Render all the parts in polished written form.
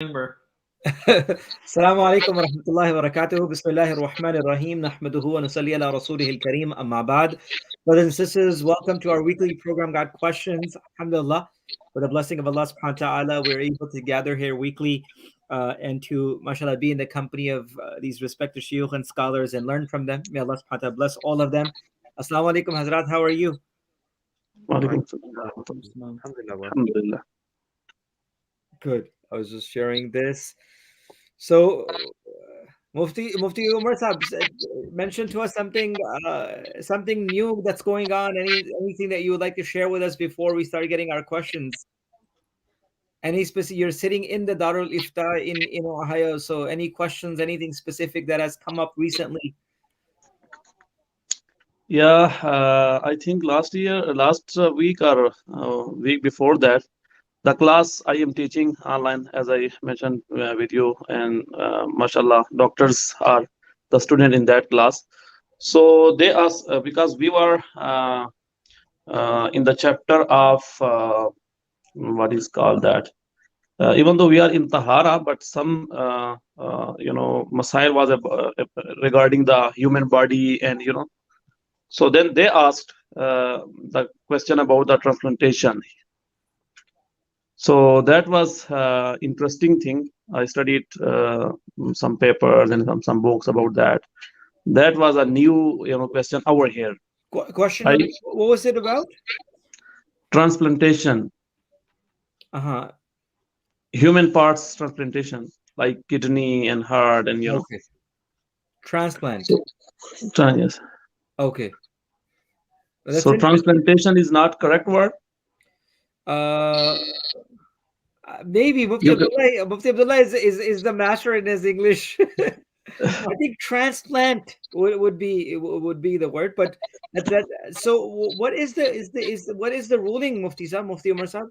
Assalamu alaikum wa rahmatullahi wa barakatuh. Bismillahir Rahmanir Rahim. Nahmaduhu wa nusalli ala rasulihil kareem. Amma ba'd. Brothers and sisters, welcome to our weekly program, Got Questions. Alhamdulillah. With the blessing of Allah subhanahu wa ta'ala, we're able to gather here weekly and to, mashallah, be in the company of these respected shuyukh and scholars and learn from them. May Allah subhanahu wa ta'ala bless all of them. Assalamu alaikum, Hazrat. How are you? Walaikum salam. Alhamdulillah. Good. I was just sharing this. So, Mufti Umar Saab mentioned to us something new that's going on. Anything that you would like to share with us before we start getting our questions? Any specific? You're sitting in the Darul Ifta in Ohio, so any questions? Anything specific that has come up recently? Yeah, I think last week or week before that, the class I am teaching online, as I mentioned with you, and mashallah, doctors are the student in that class. So they asked, because we were in the chapter of what is called that. Even though we are in Tahara, but some Masail was regarding the human body, and so then they asked the question about the transplantation. So that was interesting thing. I studied some papers and some books about that. That was a new question over here. Question. What was it about? Transplantation. Human parts transplantation, like kidney and heart, and Okay. Transplant. Yes. Okay. So transplantation is not correct word. Maybe Mufti Abdullah is the master in his English. I think transplant would be the word, but that. So what is the ruling, Mufti Umar Saab?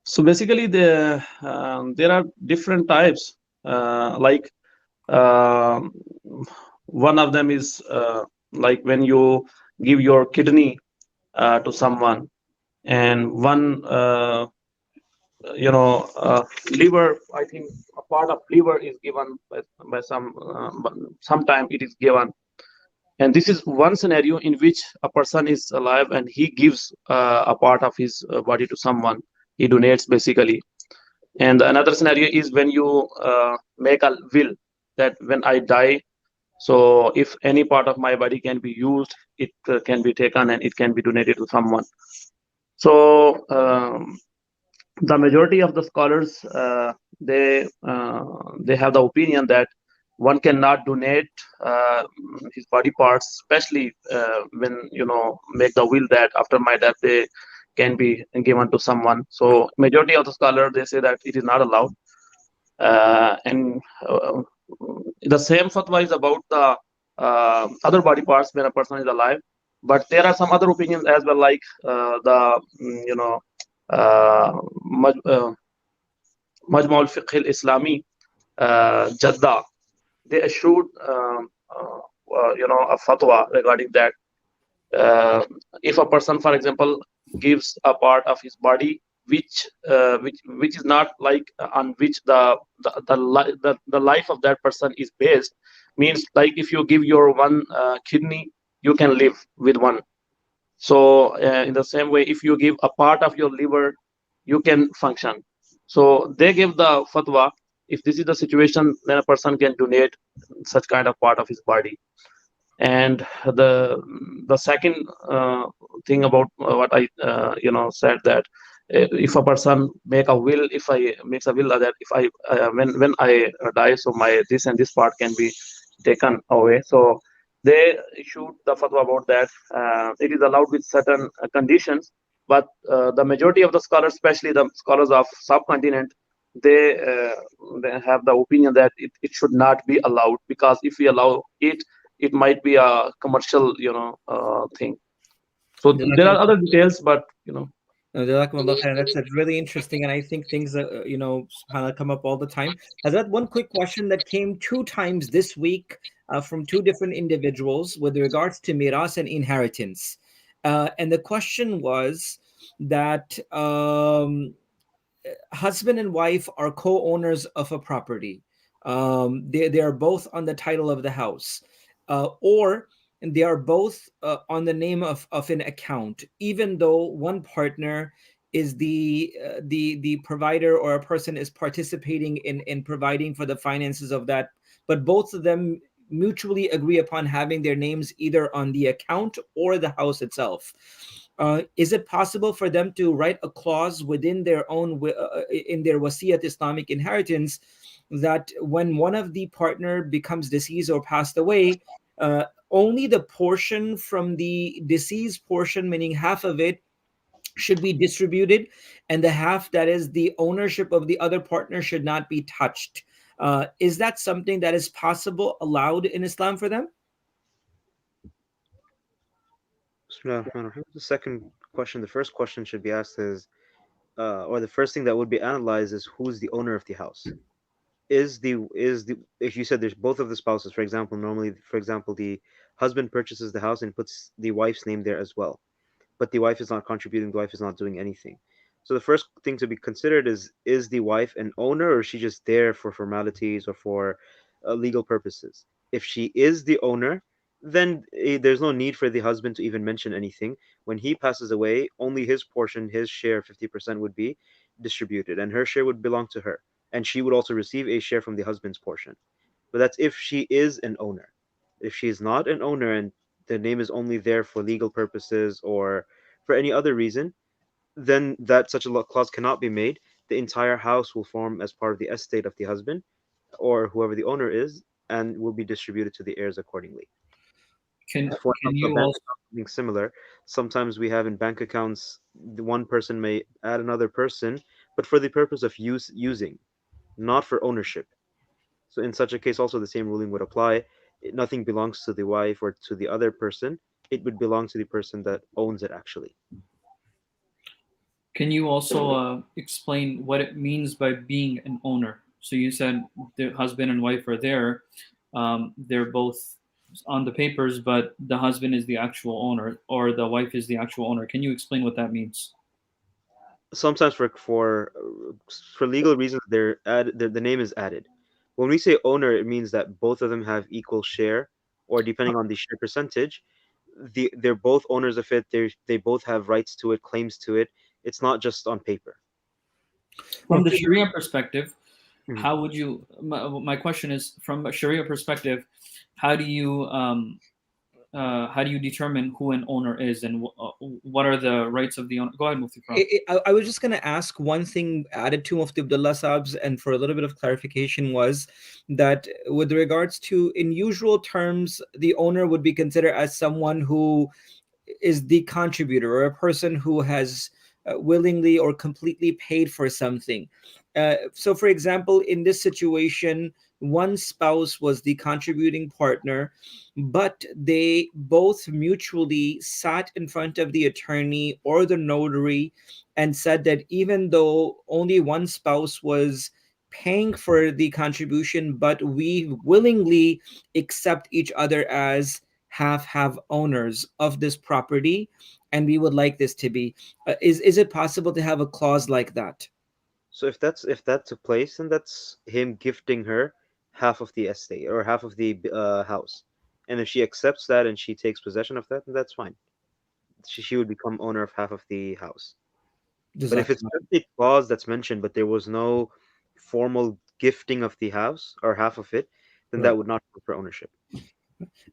So basically, there are different types. Like one of them is like when you give your kidney to someone, and one liver. I think a part of liver is given by sometime it is given. And this is one scenario in which a person is alive and he gives a part of his body to someone. He donates basically. And another scenario is when you make a will that when I die, so if any part of my body can be used, it can be taken and it can be donated to someone. So the majority of the scholars, they have the opinion that one cannot donate his body parts, especially when make the will that after my death they can be given to someone. So majority of the scholars, they say that it is not allowed. And the same fatwa is about the other body parts when a person is alive. But there are some other opinions as well, like Majma al-Fiqh al-Islami, Jeddah, they issued a fatwa regarding that. If a person, for example, gives a part of his body which is not like on which the life of that person is based, means like if you give your one kidney, you can live with one. So in the same way, if you give a part of your liver, you can function. So they give the fatwa, if this is the situation, then a person can donate such kind of part of his body. And the second thing about what I said, that if a person makes a will that if I when I die, so my this and this part can be taken away. So they issued the fatwa about that. It is allowed with certain conditions, but the majority of the scholars, especially the scholars of subcontinent, they have the opinion that it should not be allowed, because if we allow it, it might be a commercial thing. So there are other details, but That's really interesting, and I think things that come up all the time. Has that one quick question that came 2 times this week from 2 different individuals with regards to miras and inheritance, and the question was that husband and wife are co-owners of a property. They are both on the title of the house, or they are both on the name of an account, even though one partner is the provider, or a person is participating in providing for the finances of that, but both of them mutually agree upon having their names either on the account or the house itself. Is it possible for them to write a clause within their own in their wasiyat Islamic inheritance, that when one of the partner becomes deceased or passed away, only the portion from the deceased portion, meaning half of it, should be distributed, and the half that is the ownership of the other partner should not be touched? Is that something that is possible, allowed in Islam for them? Bismillah ar-Rahman ar-Rahim. The second question, the first question should be asked is, or the first thing that would be analyzed is who's the owner of the house. Is the if you said there's both of the spouses, for example, normally, for example, the husband purchases the house and puts the wife's name there as well, but the wife is not contributing, the wife is not doing anything. So the first thing to be considered is the wife an owner, or is she just there for formalities or for legal purposes? If she is the owner, then there's no need for the husband to even mention anything. When he passes away, only his portion, his share, 50%, would be distributed, and her share would belong to her. And she would also receive a share from the husband's portion. But that's if she is an owner. If she is not an owner and the name is only there for legal purposes or for any other reason, then that such a clause cannot be made. The entire house will form as part of the estate of the husband or whoever the owner is, and will be distributed to the heirs accordingly. Can For can a you bank also account, something similar. Sometimes we have in bank accounts, the one person may add another person, but for the purpose of using, not for ownership. So in such a case, also the same ruling would apply. Nothing belongs to the wife or to the other person. It would belong to the person that owns it actually. Can you also explain what it means by being an owner? So you said the husband and wife are there. They're both on the papers, but the husband is the actual owner, or the wife is the actual owner. Can you explain what that means? Sometimes for legal reasons, the name is added. When we say owner, it means that both of them have equal share, or depending on the share percentage, they're both owners of it. They both have rights to it, claims to it. It's not just on paper. From the Sharia perspective, Mhm. how would you? My question is, from a Sharia perspective, how do you how do you determine who an owner is, and what are the rights of the owner? Go ahead, Mufti Prab. I was just going to ask one thing added to Mufti Abdullah Saab's, and for a little bit of clarification, was that with regards to, in usual terms, the owner would be considered as someone who is the contributor, or a person who has willingly or completely paid for something. So, for example, in this situation, one spouse was the contributing partner, but they both mutually sat in front of the attorney or the notary and said that even though only one spouse was paying for the contribution, but we willingly accept each other as have owners of this property, and we would like this to be, is it possible to have a clause like that? So if that took place, then that's him gifting her half of the estate or half of the house. And if she accepts that and she takes possession of that, then that's fine. She would become owner of half of the house. But if it's Jazakallah. just a clause that's mentioned, but there was no formal gifting of the house or half of it, then Right. that would not count for ownership.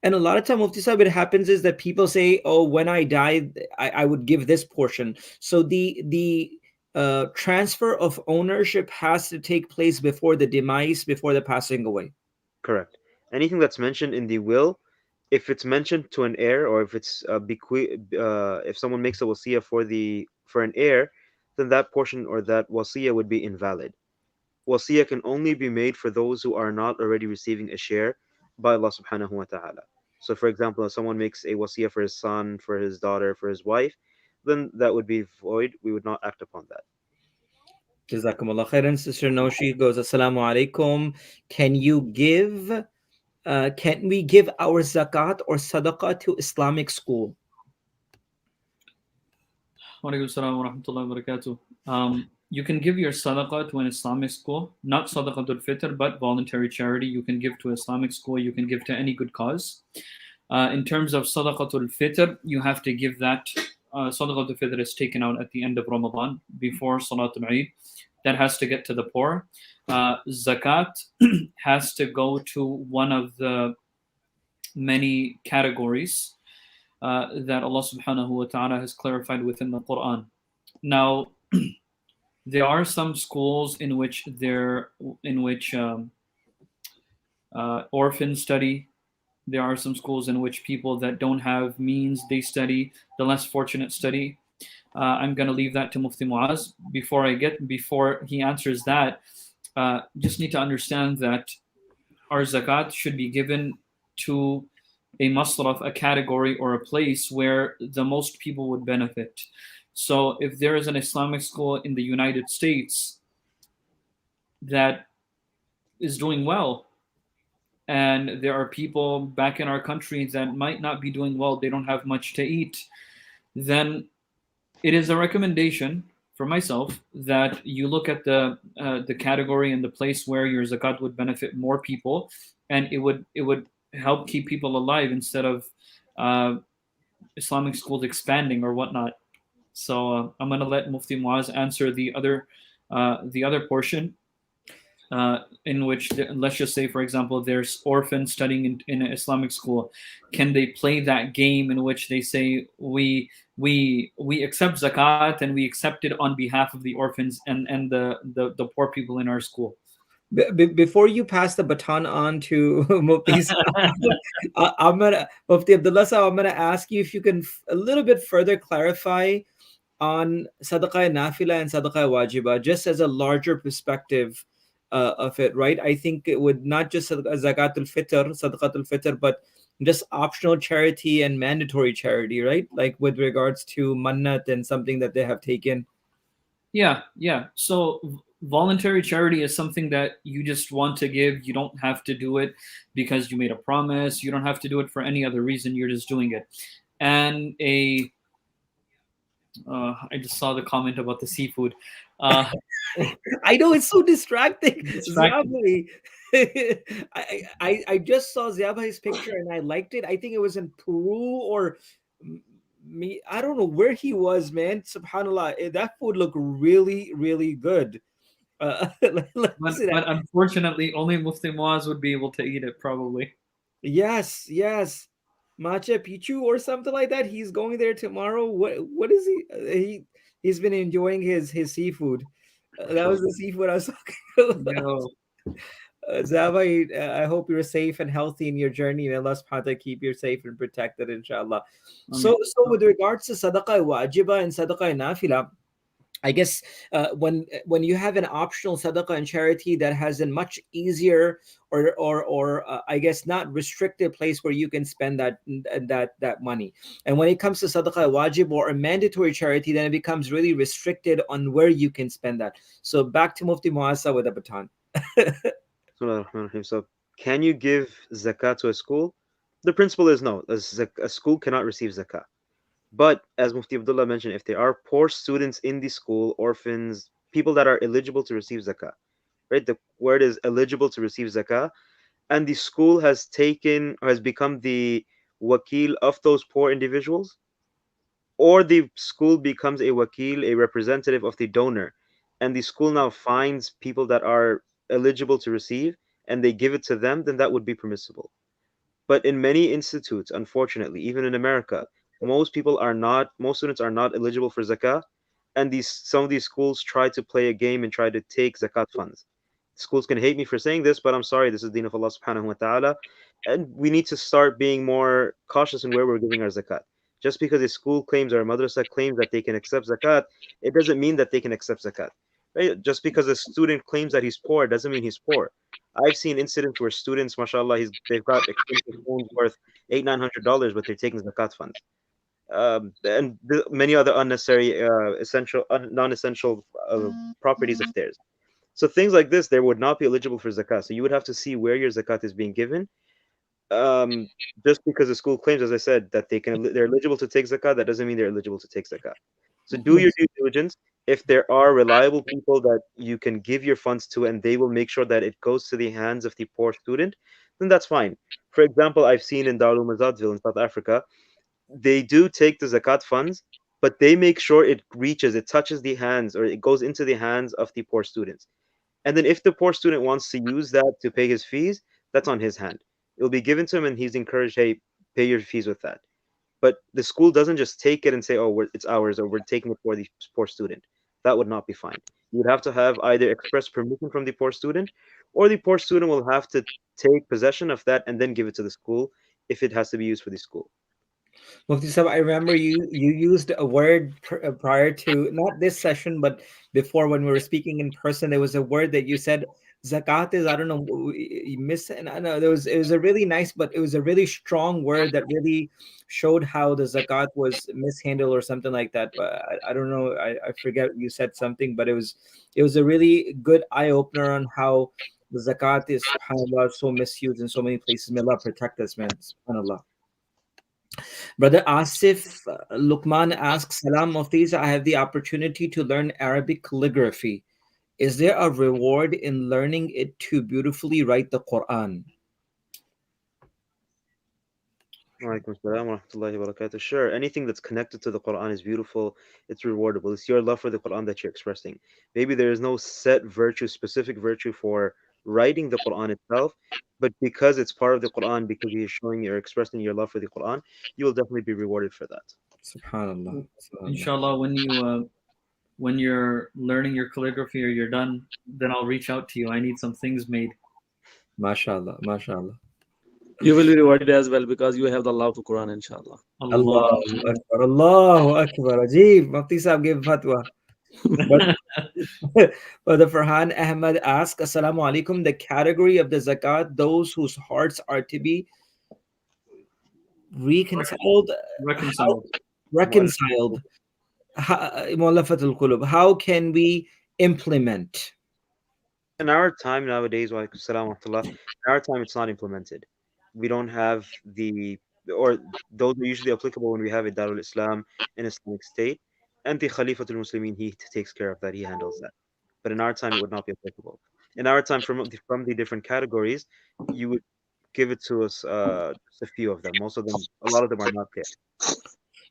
And a lot of time, Mufti Sahib, it happens is that people say, "Oh, when I die, I would give this portion." So the transfer of ownership has to take place before the demise, before the passing away. Correct. Anything that's mentioned in the will, if it's mentioned to an heir, or if it's if someone makes a wasiya for an heir, then that portion or that wasiya would be invalid. Wasiya can only be made for those who are not already receiving a share by Allah subhanahu wa ta'ala. So for example, if someone makes a wasiya for his son, for his daughter, for his wife, then that would be void. We would not act upon that. Jazakumullah khairan. Sister Noshi goes, Assalamu alaikum. Can you give? Can we give our zakat or sadaqah to Islamic school? Wa alaikum salam wa rahmatullahi wa barakatuh. you can give your sadaqah to an Islamic school, not sadaqatul fitr, but voluntary charity. You can give to Islamic school, you can give to any good cause. In terms of sadaqatul fitr, you have to give that. Sadaqatul fitr is taken out at the end of Ramadan before Salatul Eid. That has to get to the poor. Zakat has to go to one of the many categories that Allah subhanahu wa ta'ala has clarified within the Quran. Now, there are some schools in which orphans study. There are some schools in which people that don't have means, they study. The less fortunate study. I'm going to leave that to Mufti Muaz. Before he answers that, just need to understand that our zakat should be given to a masraf, a category or a place where the most people would benefit. So if there is an Islamic school in the United States that is doing well, and there are people back in our country that might not be doing well, they don't have much to eat, then it is a recommendation for myself that you look at the category and the place where your zakat would benefit more people, and it would help keep people alive instead of Islamic schools expanding or whatnot. So I'm going to let Mufti Muaz answer the other portion, in which let's just say, for example, there's orphans studying in an Islamic school. Can they play that game in which they say we accept zakat and we accept it on behalf of the orphans and the poor people in our school? Before you pass the baton on to Mufti, I'm gonna Mufti Abdullah Sahab, I'm gonna ask you if you can a little bit further clarify on sadaqah nafila and sadaqah wajiba, just as a larger perspective of it, right? I think it would not just zakatul fitr, sadaqatul fitr, but just optional charity and mandatory charity, right? Like with regards to mannat and something that they have taken. Yeah. So voluntary charity is something that you just want to give. You don't have to do it because you made a promise. You don't have to do it for any other reason. You're just doing it. And I just saw the comment about the seafood. I know it's so distracting. Distracting. I just saw Ziabai's picture and I liked it. I think it was in Peru or me. I don't know where he was, man. Subhanallah, that food looked really, really good. But unfortunately, only Mufti Muaz would be able to eat it, probably. Yes. Macha Picchu or something like that. He's going there tomorrow. What is he's been enjoying his seafood. That was the seafood I was talking about. Zava, I hope you're safe and healthy in your journey. May Allah subhanahu wa ta'ala keep you safe and protected, inshallah. So with regards to sadaqah wajiba and sadaqah nafila, I guess when you have an optional sadaqah and charity that has a much easier or I guess not restricted place where you can spend that money, and when it comes to sadaqah wajib or a mandatory charity, then it becomes really restricted on where you can spend that. So back to Mufti Muasa with a baton. So can you give zakat to a school? The principle is no. A school cannot receive zakat. But as Mufti Abdullah mentioned, if there are poor students in the school, orphans, people that are eligible to receive zakah, right? The word is eligible to receive zakah, and the school has taken or has become the wakil of those poor individuals, or the school becomes a wakil, a representative of the donor, and the school now finds people that are eligible to receive and they give it to them, then that would be permissible. But in many institutes, unfortunately, even in America, most students are not eligible for zakah, and some of these schools try to play a game and try to take zakat funds. Schools can hate me for saying this, but I'm sorry, this is deen of Allah subhanahu wa ta'ala, and we need to start being more cautious in where we're giving our zakat. Just because a school claims or a madrasa claims that they can accept zakat, it doesn't mean that they can accept zakat. Right? Just because a student claims that he's poor doesn't mean he's poor. I've seen incidents where students, mashallah, they've got expensive phones worth $800-900, but they're taking zakat funds, and many other unnecessary, non-essential properties of theirs. So things like this, they would not be eligible for zakat. So you would have to see where your zakat is being given. Just because the school claims, as I said, that they're eligible to take zakat, that doesn't mean they're eligible to take zakat. So do your due diligence. If there are reliable people that you can give your funds to and they will make sure that it goes to the hands of the poor student, then that's fine. For example, I've seen in Darul Mazadville in South Africa, they do take the zakat funds, but they make sure it touches the hands, or it goes into the hands of the poor students. And then if the poor student wants to use that to pay his fees, that's on his hand. It will be given to him and he's encouraged, hey, pay your fees with that. But the school doesn't just take it and say, oh, it's ours, or we're taking it for the poor student. That would not be fine. You'd have to have either express permission from the poor student, or the poor student will have to take possession of that and then give it to the school if it has to be used for the school. Mufti Sahib, I remember you used a word prior to not this session, but before when we were speaking in person. There was a word that you said, zakat is, I don't know, you miss, and I know it was a really nice, but it was a really strong word that really showed how the zakat was mishandled or something like that. But I don't know, I forget, you said something, but it was a really good eye opener on how the zakat is, subhanallah, so misused in so many places. May Allah protect us, man. Subhanallah. Brother Asif Lukman asks, Salam Muftis, I have the opportunity to learn Arabic calligraphy. Is there a reward in learning it to beautifully write the Quran? Walaikum salam wa rahmatullahi wa barakatuh. Sure, anything that's connected to the Quran is beautiful, it's rewardable. It's your love for the Quran that you're expressing. Maybe there is no set virtue, specific virtue for writing the Quran itself, but because it's part of the Quran, because you're showing, you're expressing your love for the Quran, you will definitely be rewarded for that. Subhanallah. Subhanallah. Inshallah, when you're learning your calligraphy or you're done, then I'll reach out to you. I need some things made. MashaAllah. MashaAllah. You will be rewarded as well because you have the love to Quran, inshallah. Allahu Akbar. Allahu Akbar. Ajib. Mufti Sahib gave fatwa. But Brother Farhan Ahmad asks, Assalamu alaikum. The category of the zakat, those whose hearts are to be reconciled. Reconciled. Mu'allafatul qulub. How can we implement? In our time nowadays, wa alaikum salam wa rahmatullah, in our time, it's not implemented. We don't have or those are usually applicable when we have a Darul Islam, an Islamic state, and the Khalifatul Muslimin, he takes care of that, he handles that. But in our time, it would not be applicable. In our time, from the different categories, you would give it to us, just a few of them. Most of them, a lot of them are not there.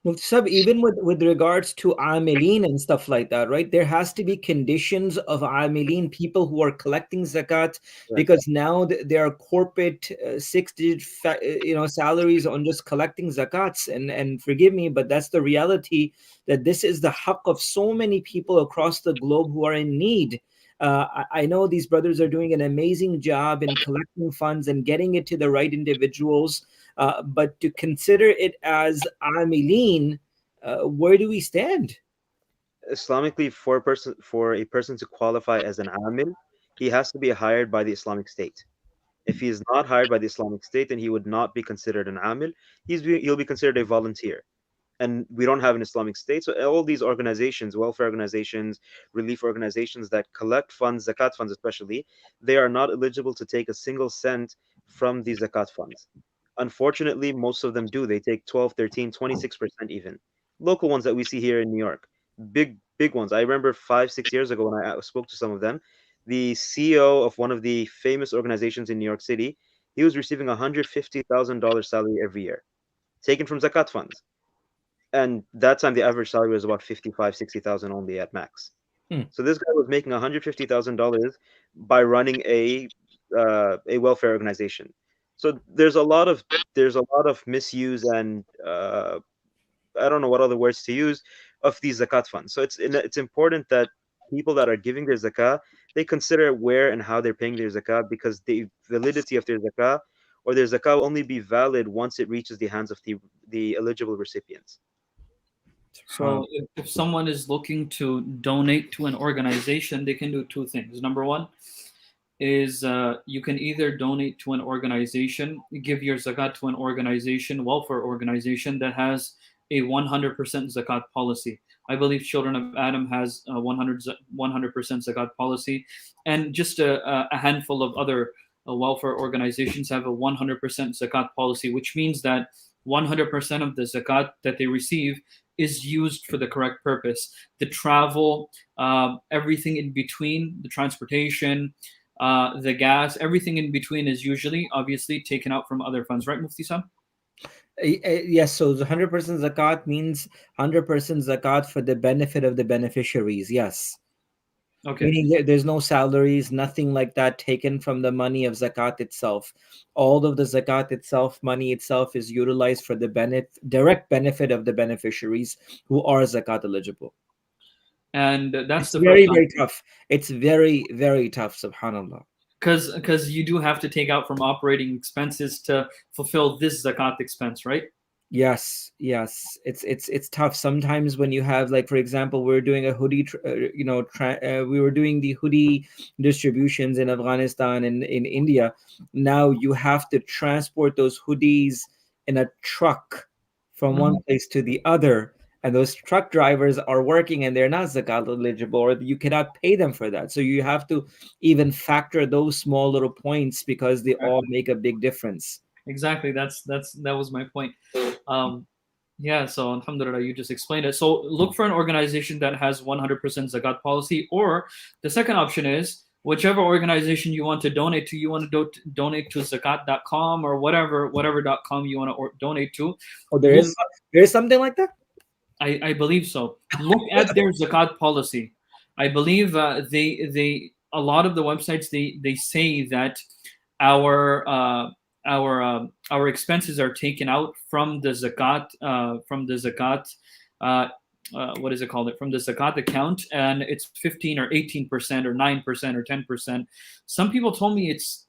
Mufti Sahib, even with regards to amilin and stuff like that, right? There has to be conditions of amilin, people who are collecting zakat, because now there are corporate six-digit salaries on just collecting zakats. And forgive me, but that's the reality, that this is the haqq of so many people across the globe who are in need. I know these brothers are doing an amazing job in collecting funds and getting it to the right individuals. But to consider it as amilin, where do we stand? Islamically, for a person to qualify as an amil, he has to be hired by the Islamic State. If he is not hired by the Islamic State, then he would not be considered an amil. He'll be considered a volunteer. And we don't have an Islamic State, so all these organizations, welfare organizations, relief organizations that collect funds, zakat funds especially, they are not eligible to take a single cent from these zakat funds. Unfortunately, most of them do. They take 12, 13, 26% even. Local ones that we see here in New York, big ones. I remember 5, 6 years ago when I spoke to some of them, the CEO of one of the famous organizations in New York City, he was receiving $150,000 salary every year, taken from zakat funds. And that time the average salary was about 55, 60,000 only at max. So this guy was making $150,000 by running a welfare organization. So there's a lot of misuse and I don't know what other words to use of these zakat funds. So it's important that people that are giving their zakah, they consider where and how they're paying their zakah, because the validity of their zakah will only be valid once it reaches the hands of the eligible recipients. So if someone is looking to donate to an organization, they can do two things. Number one is you can either donate to an organization, give your zakat to an organization, welfare organization that has a 100% zakat policy. I believe Children of Adam has a 100% zakat policy, and just a handful of other welfare organizations have a 100% zakat policy, which means that 100% of the zakat that they receive is used for the correct purpose. The travel, everything in between, the transportation, the gas, everything in between is usually obviously taken out from other funds, right, Mufti Sam? Yes, so the 100% zakat means 100% zakat for the benefit of the beneficiaries. Yes. Okay. Meaning there's no salaries, nothing like that taken from the money of zakat itself. All of the zakat itself, money itself, is utilized for the direct benefit of the beneficiaries who are zakat eligible. And that's It's the very, first very tough. It's very, very tough, subhanAllah. because you do have to take out from operating expenses to fulfill this zakat expense, right? Yes, yes, it's tough sometimes when you have, like, for example, we're doing a hoodie we were doing the hoodie distributions in Afghanistan and in India. Now you have to transport those hoodies in a truck from one place to the other, and those truck drivers are working and they're not zakat eligible, or you cannot pay them for that, so you have to even factor those small little points because they all make a big difference. Exactly. That was my point. Yeah. So alhamdulillah, you just explained it. So look for an organization that has 100% zakat policy, or the second option is whichever organization you want to donate to. You want to donate to zakat.com or whatever.com you want to donate to. Oh, Look, there is something like that. I believe so. Look at their zakat policy. I believe they a lot of the websites they say that our our expenses are taken out from the zakat what is it called, it from the zakat account, and it's 15 or 18% or 9% or 10%. Some people told me it's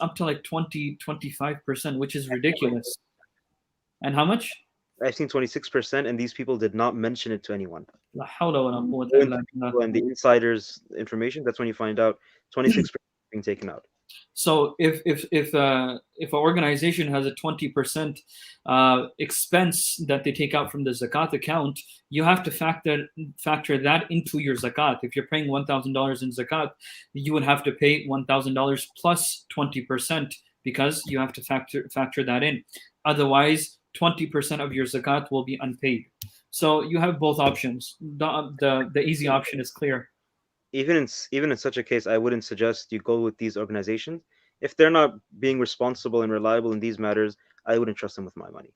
up to like 20-25%, which is ridiculous. And how much? I've seen 26%, and these people did not mention it to anyone. La hawla wa la quwwata Go illa into billah. Google and the insiders' information. That's when you find out 26% being taken out. So if an organization has a 20% expense that they take out from the zakat account, you have to factor that into your zakat. If you're paying $1,000 in zakat, you would have to pay $1,000 plus 20%, because you have to factor that in. Otherwise, 20% of your zakat will be unpaid. So you have both options. The easy option is clear. Even in such a case, I wouldn't suggest you go with these organizations. If they're not being responsible and reliable in these matters, I wouldn't trust them with my money.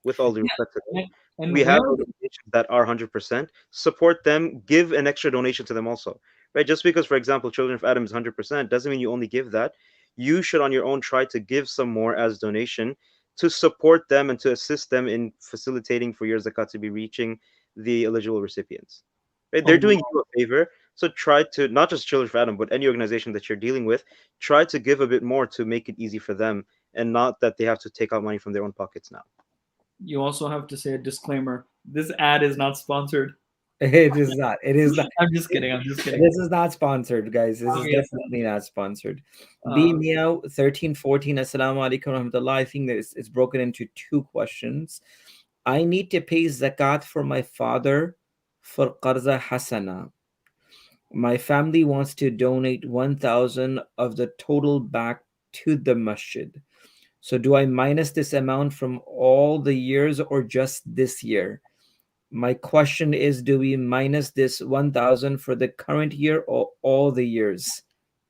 With all due respect to them. And We have where organizations that are 100%. Support them. Give an extra donation to them also, right? Just because, for example, Children of Adam is 100% doesn't mean you only give that. You should, on your own, try to give some more as donation to support them and to assist them in facilitating for your zakat to be reaching the eligible recipients. Right? They're doing you a favor. So try to, not just Children of Adam, but any organization that you're dealing with, try to give a bit more to make it easy for them, and not that they have to take out money from their own pockets now. you also have to say a disclaimer. This ad is not sponsored. It is not. It is not. I'm just kidding. I'm just kidding. This is not sponsored, guys. This is Okay. definitely not sponsored. B Meow 1314. Assalamu alaikum rahmatullah. I think that it's broken into two questions. I need to pay zakat for my father for qarza hasana. My family wants to donate 1,000 of the total back to the masjid. So do I minus this amount from all the years or just this year? My question is, do we minus this 1,000 for the current year or all the years?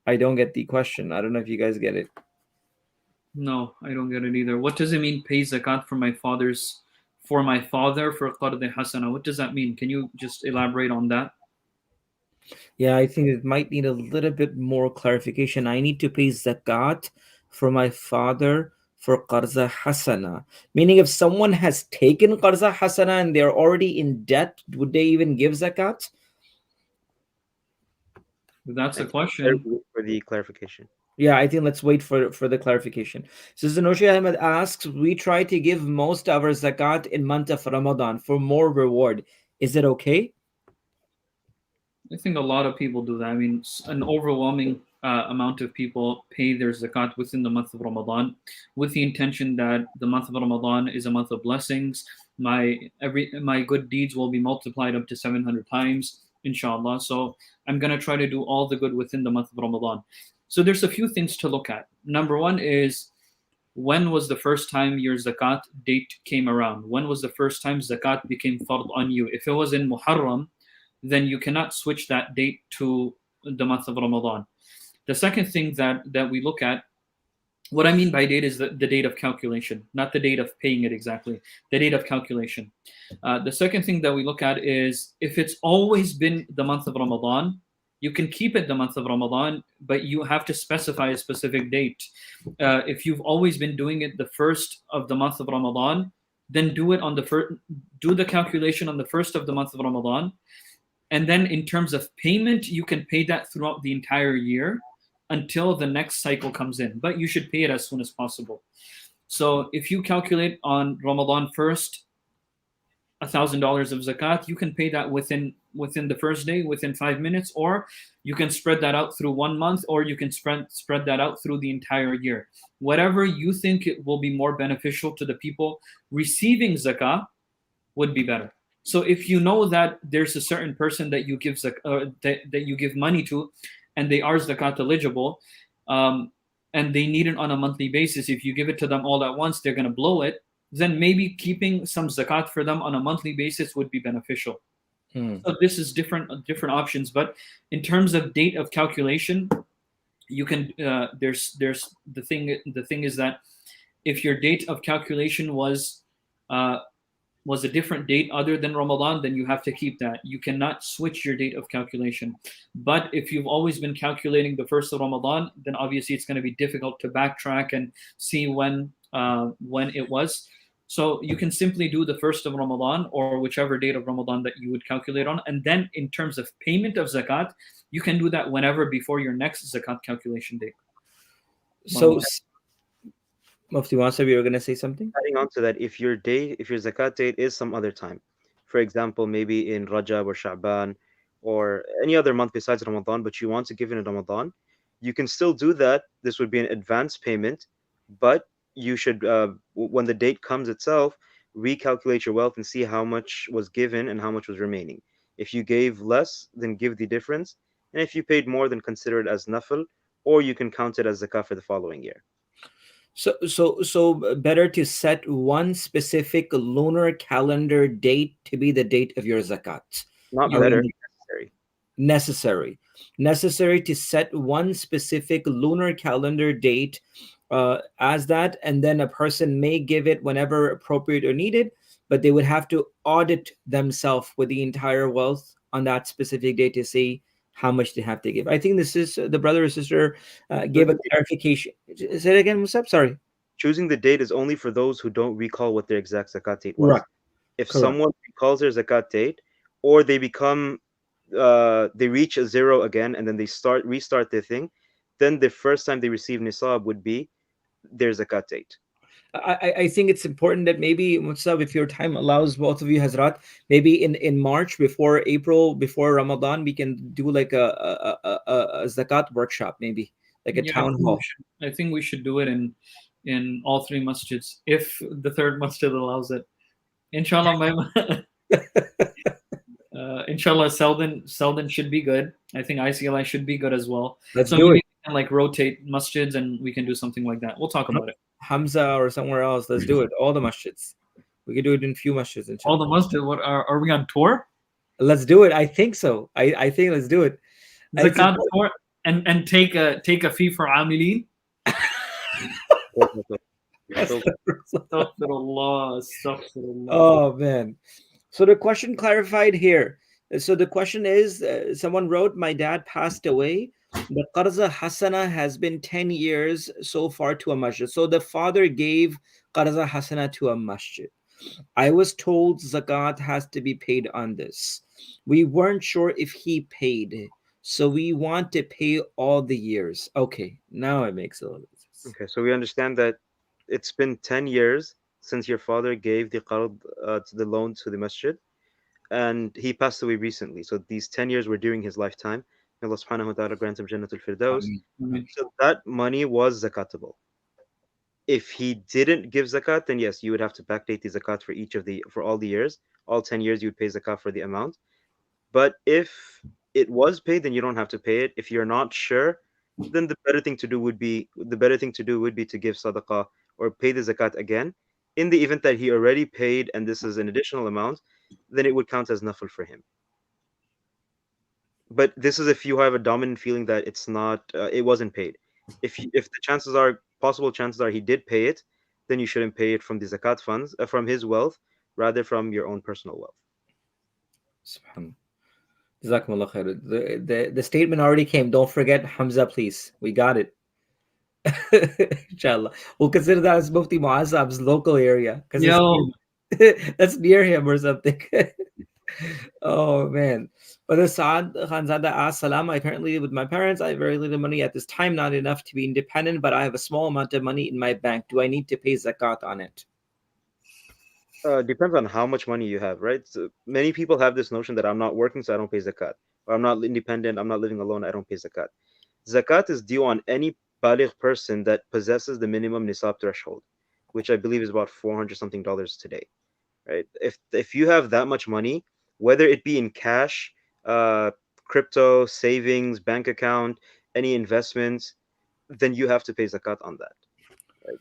I don't get the question. I don't know if you guys get it. No, I don't get it either. What does it mean, pay zakat for my father for qard hasana? What does that mean? Can you just elaborate on that? Yeah, I think it might need a little bit more clarification. I need to pay zakat for my father for qarza hasana. Meaning, if someone has taken qarza hasana and they're already in debt, would they even give zakat? That's the And question. for the clarification. Yeah, I think let's wait for the clarification. Sister Noshi Ahmed asks, we try to give most of our zakat in month of Ramadan for more reward. Is it okay? I think a lot of people do that. I mean, an overwhelming amount of people pay their zakat within the month of Ramadan, with the intention that the month of Ramadan is a month of blessings. My good deeds will be multiplied up to 700 times, inshallah. So I'm gonna try to do all the good within the month of Ramadan. So there's a few things to look at. Number one is, when was the first time your zakat date came around? When was the first time zakat became fard on you? If it was in Muharram, then you cannot switch that date to the month of Ramadan. The second thing that we look at, what I mean by date is the date of calculation, not the date of paying it exactly, the date of calculation. The second thing that we look at is if it's always been the month of Ramadan, you can keep it the month of Ramadan, but you have to specify a specific date. If you've always been doing it the first of the month of Ramadan, then do it on the first, do the calculation on the first of the month of Ramadan. And then in terms of payment, you can pay that throughout the entire year until the next cycle comes in, but you should pay it as soon as possible. So if you calculate on Ramadan first $1,000 of zakat, you can pay that within the first day, within 5 minutes, or you can spread that out through 1 month, or you can spread that out through the entire year. Whatever you think it will be more beneficial to the people receiving zakat would be better. So if you know that there's a certain person that you give that you give money to, and they are zakat eligible, and they need it on a monthly basis, if you give it to them all at once, they're going to blow it. Then maybe keeping some zakat for them on a monthly basis would be beneficial. So this is different options. But in terms of date of calculation, you can there's the thing is that if your date of calculation was a different date other than Ramadan, then you have to keep that. You cannot switch your date of calculation. But if you've always been calculating the first of Ramadan, then obviously it's going to be difficult to backtrack and see when it was. So you can simply do the first of Ramadan or whichever date of Ramadan that you would calculate on. And then in terms of payment of zakat, you can do that whenever before your next zakat calculation date. So, Mufti Wasab, you were going to say something? Adding on to that, if your zakat date is some other time, for example, maybe in Rajab or Sha'ban or any other month besides Ramadan, but you want to give it in Ramadan, you can still do that. This would be an advance payment, but you should, when the date comes itself, recalculate your wealth and see how much was given and how much was remaining. If you gave less, then give the difference. And if you paid more, then consider it as nafil, or you can count it as zakah for the following year. So better to set one specific lunar calendar date to be the date of your zakat. Not better, necessary. Necessary to set one specific lunar calendar date as that, and then a person may give it whenever appropriate or needed, but they would have to audit themselves with the entire wealth on that specific date to see how much they have to give. I think this is the brother or sister gave a clarification. Say it again, Musab. Sorry. Choosing the date is only for those who don't recall what their exact zakat date was. Right. If someone recalls their zakat date, or they become, they reach a zero again, and then they restart their thing, then the first time they receive nisab would be their zakat date. I think it's important that maybe, Musab, if your time allows, both of you, Hazrat, maybe in March, before April, before Ramadan, we can do like a zakat workshop, maybe like a town hall. I think we should do it in all three masjids, if the third masjid allows it. Inshallah, inshallah, Selden should be good. I think ICLI should be good as well. Let's do it. We can like rotate masjids and we can do something like that. We'll talk about it. Hamza or somewhere else. Let's do it. All the masjids. We can do it in few masjids. Inshallah. All the masjids. What are we on tour? Let's do it. I think so. I think let's do it. Zakat tour and take a fee for Amilin. Oh man. So the question clarified here. So the question is, someone wrote, my dad passed away. The qarza hasana has been 10 years so far to a masjid. So the father gave qarza hasana to a masjid. I was told zakat has to be paid on this. We weren't sure if he paid. So we want to pay all the years. Okay, now it makes a little sense. Okay, so we understand that it's been 10 years since your father gave the qard, to the loan to the masjid, and he passed away recently. So these 10 years were during his lifetime. May Allah subhanahu wa ta'ala grant him Jannatul Firdaus. So that money was zakatable. If he didn't give zakat, then yes, you would have to backdate the zakat for all the years. All 10 years you would pay zakat for the amount. But if it was paid, then you don't have to pay it. If you're not sure, then the better thing to do would be to give sadaqah or pay the zakat again. In the event that he already paid and this is an additional amount, then it would count as nafl for him. But this is if you have a dominant feeling that it's not, it wasn't paid. If the chances are, possible chances are he did pay it, then you shouldn't pay it from the zakat funds, from his wealth, rather from your own personal wealth. Subhanallah. Jazakumullah khair. The statement already came. Don't forget Hamza, please. We got it. Inshallah. We'll consider that as Mufti Muazzab's local area because Yo, that's near him or something. Oh man. But Saad Khanzada asks, Salam, I currently live with my parents. I have very little money at this time, not enough to be independent, but I have a small amount of money in my bank. Do I need to pay zakat on it? Depends on how much money you have, right? So many people have this notion that I'm not working, so I don't pay zakat. Or I'm not independent, I'm not living alone, I don't pay zakat. Zakat is due on any baligh person that possesses the minimum nisab threshold, which I believe is about 400 something dollars today, right? If you have that much money, whether it be in cash, uh, crypto, savings, bank account, any investments, then you have to pay zakat on that. Right?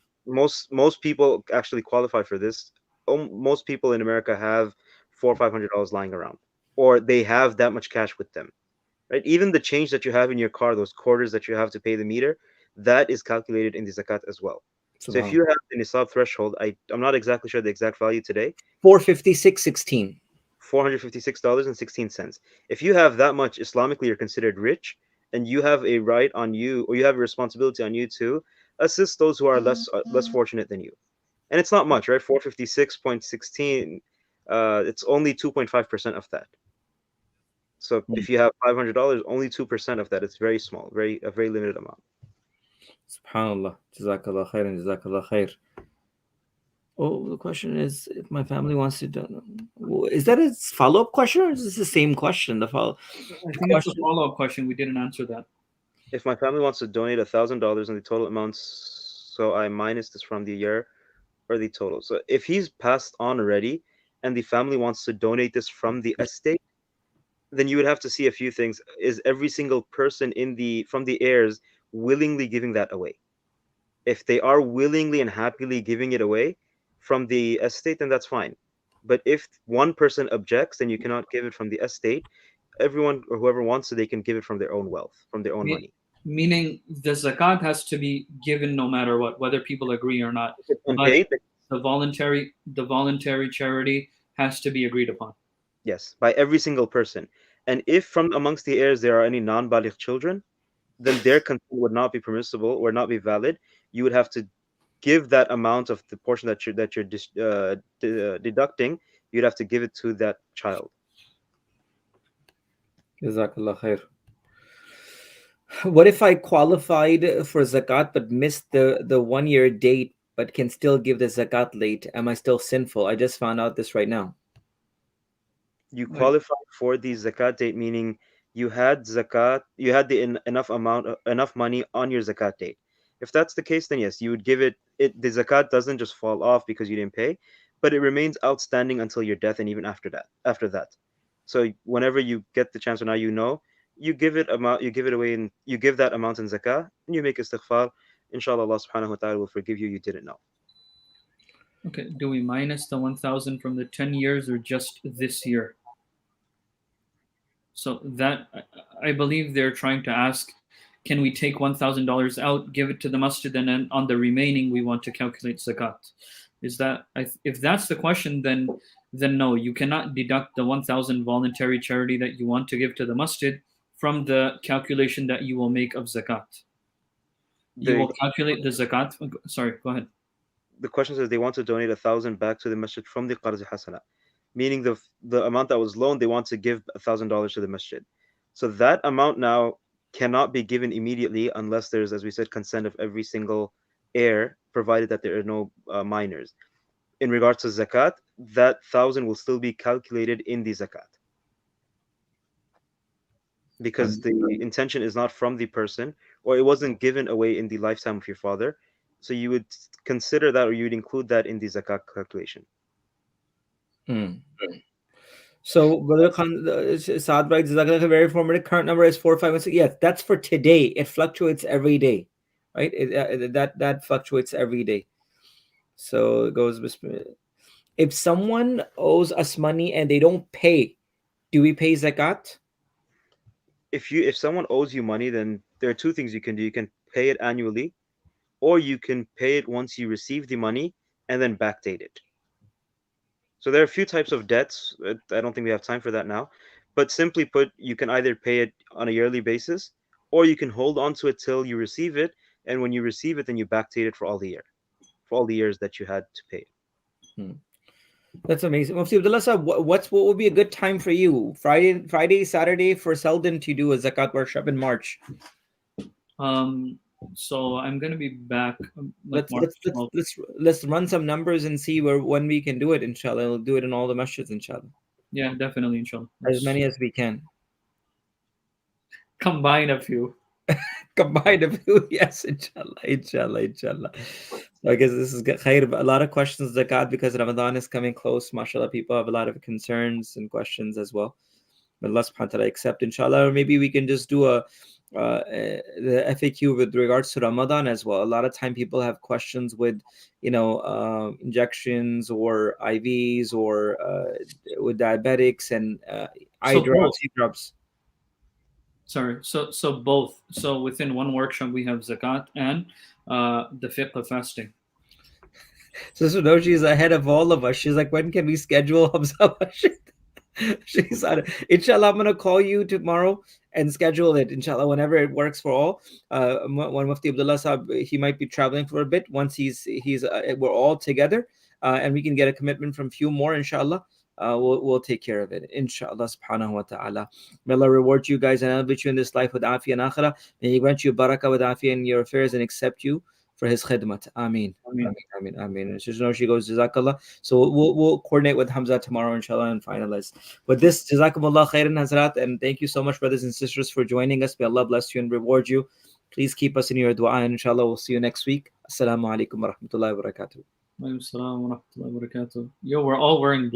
Most people actually qualify for this. Most people in America have $400 or $500 lying around, or they have that much cash with them. Right? Even the change that you have in your car, those quarters that you have to pay the meter, that is calculated in the zakat as well. So if you have the nisab threshold, I'm not exactly sure the exact value today. 456.16. $456.16. If you have that much, Islamically, you're considered rich, and you have a right on you, or you have a responsibility on you to assist those who are less fortunate than you. And it's not much, right? 456.16. It's only 2.5% of that. So if you have $500, only 2% of that. It's very small, a very limited amount. Subhanallah. Jazakallah khair and Jazakallah khair. Oh, the question is if my family wants to do, is that a follow-up question or is this the same question? The follow I think it's a follow-up question. We didn't answer that. If my family wants to donate $1,000 and the total amounts, so I minus this from the year or the total. So if he's passed on already and the family wants to donate this from the estate, then you would have to see a few things. Is every single person from the heirs willingly giving that away? If they are willingly and happily giving it away from the estate, then that's fine. But if one person objects, then you cannot give it from the estate. Everyone or whoever wants to, they can give it from their own wealth, from their own money. Meaning the zakat has to be given no matter what, whether people agree or not. If it's But unpaid, the voluntary charity has to be agreed upon. yes, by every single person. And if from amongst the heirs there are any non-baligh children, then their consent would not be permissible or not be valid. You would have to give that amount of the portion that you're deducting. You'd have to give it to that child. Jazakallah khair. What if I qualified for zakat but missed the 1 year date but can still give the zakat late? Am I still sinful? I just found out this right now. You qualify for the zakat date, meaning you had zakat, you had enough money on your zakat date. If that's the case, then yes, you would give it. The zakat doesn't just fall off because you didn't pay, but it remains outstanding until your death and even after that. So whenever you get the chance, or now you give it away, and you give that amount in zakah, and you make istighfar. Inshallah, Allah subhanahu wa ta'ala will forgive you. You didn't know. Okay, do we minus the 1,000 from the 10 years or just this year? So that, I believe they're trying to ask, can we take $1,000 out, give it to the masjid, and then on the remaining we want to calculate zakat? If that's the question, then no, you cannot deduct the 1,000 voluntary charity that you want to give to the masjid from the calculation that you will make of zakat. You will calculate the zakat. Sorry, go ahead. The question says they want to donate 1,000 back to the masjid from the qarz hasana, meaning the amount that was loaned, they want to give $1,000 to the masjid. So that amount now cannot be given immediately unless there's, as we said, consent of every single heir, provided that there are no minors. In regards to zakat, that 1,000 will still be calculated in the zakat, because the intention is not from the person, or it wasn't given away in the lifetime of your father. So you would consider that, or you would include that in the zakat calculation. So, Brother Khan, Saad writes, Zakat very informative. Current number is 456. Yes, that's for today. It fluctuates every day, right? That fluctuates every day. So it goes, if someone owes us money and they don't pay, do we pay zakat? If someone owes you money, then there are two things you can do. You can pay it annually, or you can pay it once you receive the money and then backdate it. So there are a few types of debts. I don't think we have time for that now. But simply put, you can either pay it on a yearly basis, or you can hold on to it till you receive it. And when you receive it, then you backdate it for all the years that you had to pay it. Hmm. That's amazing. Mufti Abdullah Sahab, what would be a good time for you? Friday, Saturday for Selden to do a zakat workshop in March. So I'm gonna be back like Let's March let's let's 12th. let's let's run some numbers and see when we can do it. Inshallah, we'll do it in all the masjids. Inshallah, Yeah, definitely, inshallah. as Let's many as we can. combine a few. Combine a few, yes, inshallah. So I guess this is khair. A lot of questions zakat because Ramadan is coming close. MashaAllah, people have a lot of concerns and questions as well. But Allah subhanahu wa ta'ala accept, inshallah. Or maybe we can just do the FAQ with regards to Ramadan as well. A lot of time people have questions with, injections or IVs or with diabetics and eye So both. drops, drops. Sorry. So both. So within one workshop we have zakat and the fiqh of fasting. So Sudoshi is ahead of all of us. She's like, when can we schedule Hamza Bashir? She's on it. Inshallah, I'm gonna call you tomorrow and schedule it. Inshallah, whenever it works for all. When Mufti Abdullah Sahab, he might be traveling for a bit. Once he's we're all together, and we can get a commitment from few more. Inshallah, we'll take care of it. Inshallah, subhanahu wa ta'ala. May Allah reward you guys and elevate you in this life with afiyah and akhirah. May He grant you barakah with afiyah in your affairs and accept you for His khidmat. Ameen. Ameen. And she goes, Jazakallah. So we'll coordinate with Hamza tomorrow, inshallah, and finalize. With this, Jazakumullah khairan hazrat, and thank you so much, brothers and sisters, for joining us. May Allah bless you and reward you. Please keep us in your dua, and inshallah, we'll see you next week. Assalamu alaikum wa rahmatullahi wa barakatuh. Wa alaikum salam wa rahmatullahi wa barakatuh. Yo, we're all wearing blue.